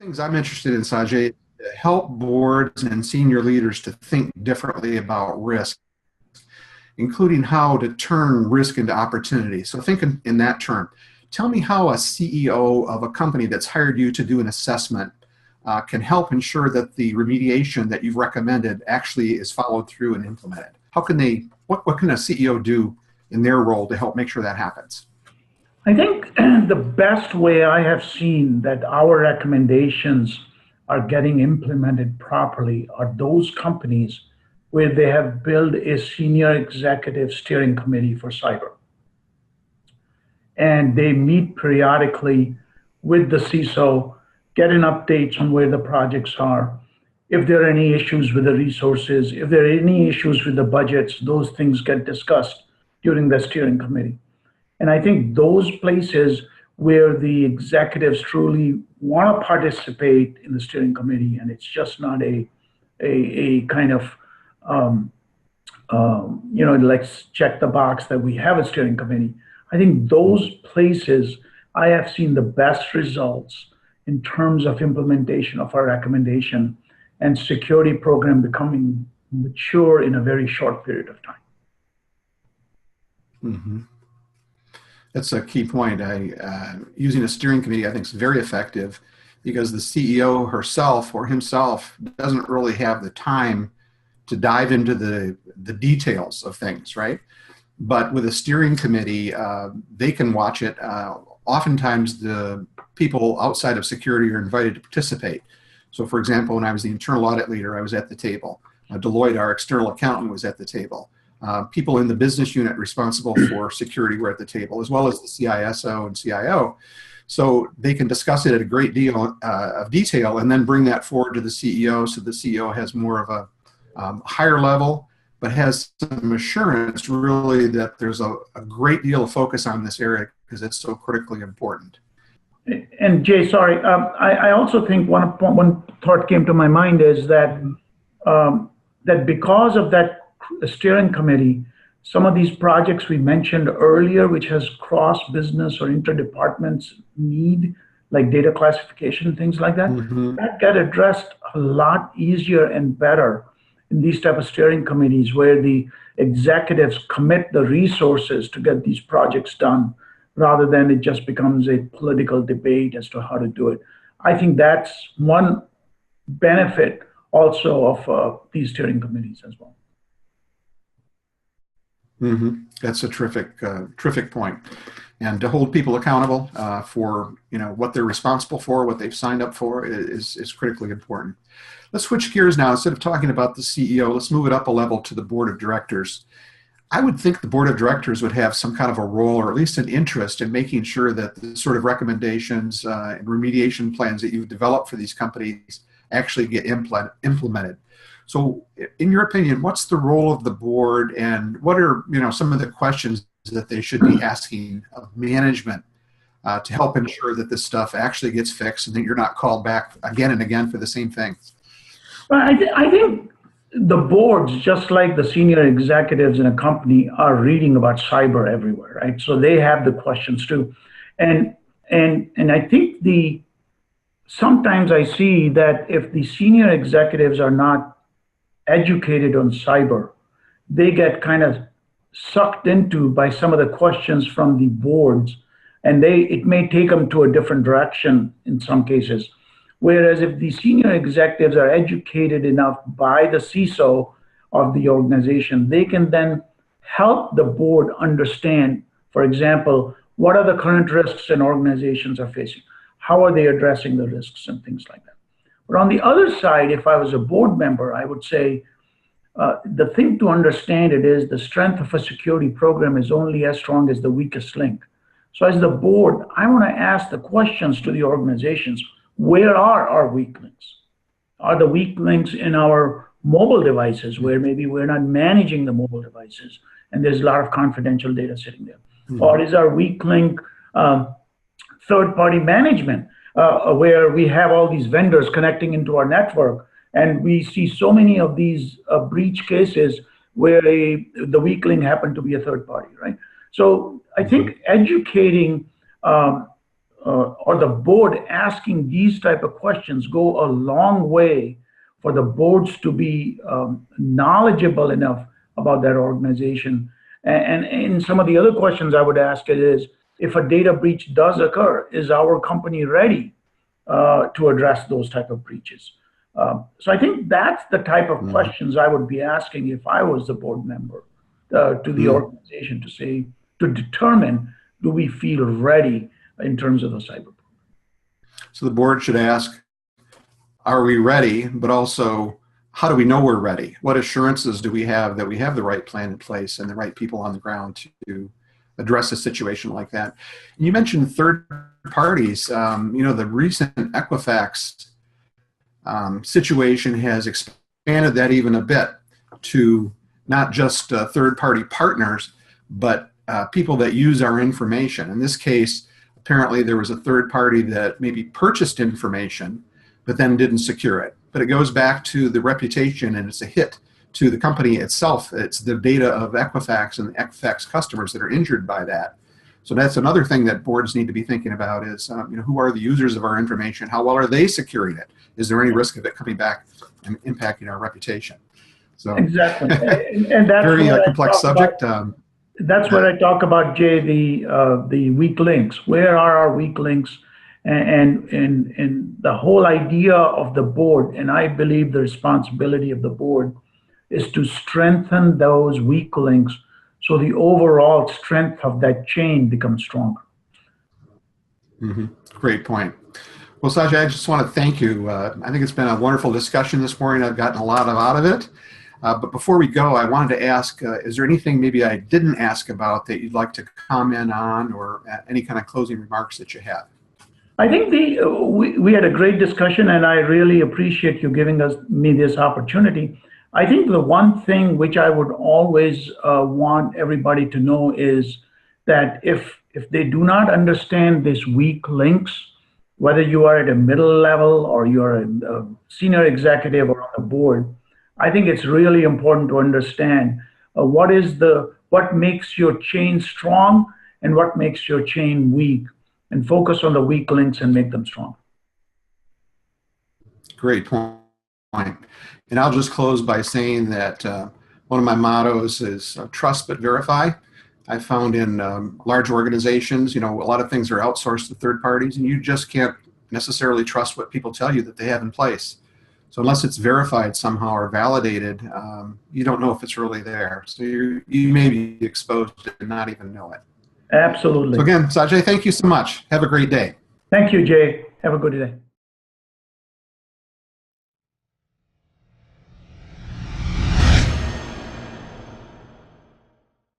things I'm interested in, Sajay, help boards and senior leaders to think differently about risk, including how to turn risk into opportunity. So think in that term. Tell me how a CEO of a company that's hired you to do an assessment can help ensure that the remediation that you've recommended actually is followed through and implemented. How can they, what can a CEO do in their role to help make sure that happens? I think the best way I have seen that our recommendations are getting implemented properly are those companies where they have built a senior executive steering committee for cyber. And they meet periodically with the CISO, getting updates on where the projects are. If there are any issues with the resources, if there are any issues with the budgets, those things get discussed during the steering committee. And I think those places where the executives truly want to participate in the steering committee, and it's just not a kind of, let's check the box that we have a steering committee. I think those places I have seen the best results in terms of implementation of our recommendation and security program becoming mature in a very short period of time. Mm-hmm. That's a key point. Using a steering committee, I think, is very effective because the CEO herself or himself doesn't really have the time to dive into the details of things, right? But with a steering committee, they can watch it. Oftentimes, the people outside of security are invited to participate. So, for example, when I was the internal audit leader, I was at the table. Deloitte, our external accountant, was at the table. People in the business unit responsible for security were at the table, as well as the CISO and CIO. So they can discuss it at a great deal of detail and then bring that forward to the CEO, so the CEO has more of a higher level, but has some assurance really that there's a great deal of focus on this area because it's so critically important. And Jay, sorry, I also think one thought came to my mind is that that because of that steering committee, some of these projects we mentioned earlier, which has cross-business or inter-departments need, like data classification, things like that, that get addressed a lot easier and better in these type of steering committees where the executives commit the resources to get these projects done rather than it just becomes a political debate as to how to do it. I think that's one benefit also of these steering committees as well. Mm-hmm. That's a terrific point. And to hold people accountable for what they're responsible for, what they've signed up for, is critically important. Let's switch gears now. Instead of talking about the CEO, let's move it up a level to the board of directors. I would think the board of directors would have some kind of a role, or at least an interest in making sure that the sort of recommendations and remediation plans that you've developed for these companies actually get implemented. So in your opinion, what's the role of the board, and what are some of the questions that they should be asking of management to help ensure that this stuff actually gets fixed and that you're not called back again and again for the same thing? Well, I think the boards, just like the senior executives in a company, are reading about cyber everywhere, right? So they have the questions too. And I think sometimes I see that if the senior executives are not educated on cyber, they get kind of sucked into by some of the questions from the boards, and it may take them to a different direction in some cases. Whereas if the senior executives are educated enough by the CISO of the organization, they can then help the board understand, for example, what are the current risks an organizations are facing? How are they addressing the risks and things like that? But on the other side, if I was a board member, I would say the thing to understand it is the strength of a security program is only as strong as the weakest link. So as the board, I want to ask the questions to the organizations. Where are our weak links? Are the weak links in our mobile devices where maybe we're not managing the mobile devices and there's a lot of confidential data sitting there? Or is our weak link third-party management where we have all these vendors connecting into our network, and we see so many of these breach cases where the weak link happened to be a third party, right? So I think educating or the board asking these type of questions go a long way for the boards to be knowledgeable enough about that organization. And some of the other questions I would ask it is, if a data breach does occur, is our company ready to address those type of breaches? So I think that's the type of questions I would be asking if I was the board member to the organization to say, to determine, do we feel ready in terms of the cyber? So the board should ask, are we ready? But also, how do we know we're ready? What assurances do we have that we have the right plan in place and the right people on the ground to address a situation like that? You mentioned third parties. The recent Equifax situation has expanded that even a bit to not just third-party partners, but people that use our information. In this case, apparently there was a third party that maybe purchased information, but then didn't secure it. But it goes back to the reputation, and it's a hit to the company itself. It's the data of Equifax and the Equifax customers that are injured by that. So that's another thing that boards need to be thinking about is, who are the users of our information? How well are they securing it? Is there any risk of it coming back and impacting our reputation? So exactly, and that's very complex subject. That's what I talk about, Jay. The weak links. Where are our weak links? And the whole idea of the board, and I believe the responsibility of the board, is to strengthen those weak links so the overall strength of that chain becomes stronger. Great point. Well, Sajay, I just want to thank you. I think it's been a wonderful discussion this morning. I've gotten a lot out of it. But before we go, I wanted to ask, is there anything maybe I didn't ask about that you'd like to comment on, or any kind of closing remarks that you have? I think we had a great discussion, and I really appreciate you giving me this opportunity. I think the one thing which I would always want everybody to know is that if they do not understand these weak links, whether you are at a middle level or you're a senior executive or on the board, I think it's really important to understand what makes your chain strong and what makes your chain weak, and focus on the weak links and make them strong. Great point. And I'll just close by saying that one of my mottos is trust but verify. I found in large organizations, a lot of things are outsourced to third parties, and you just can't necessarily trust what people tell you that they have in place. So unless it's verified somehow or validated, you don't know if it's really there. So you may be exposed and not even know it. Absolutely. So again, Sajay, thank you so much. Have a great day. Thank you, Jay. Have a good day.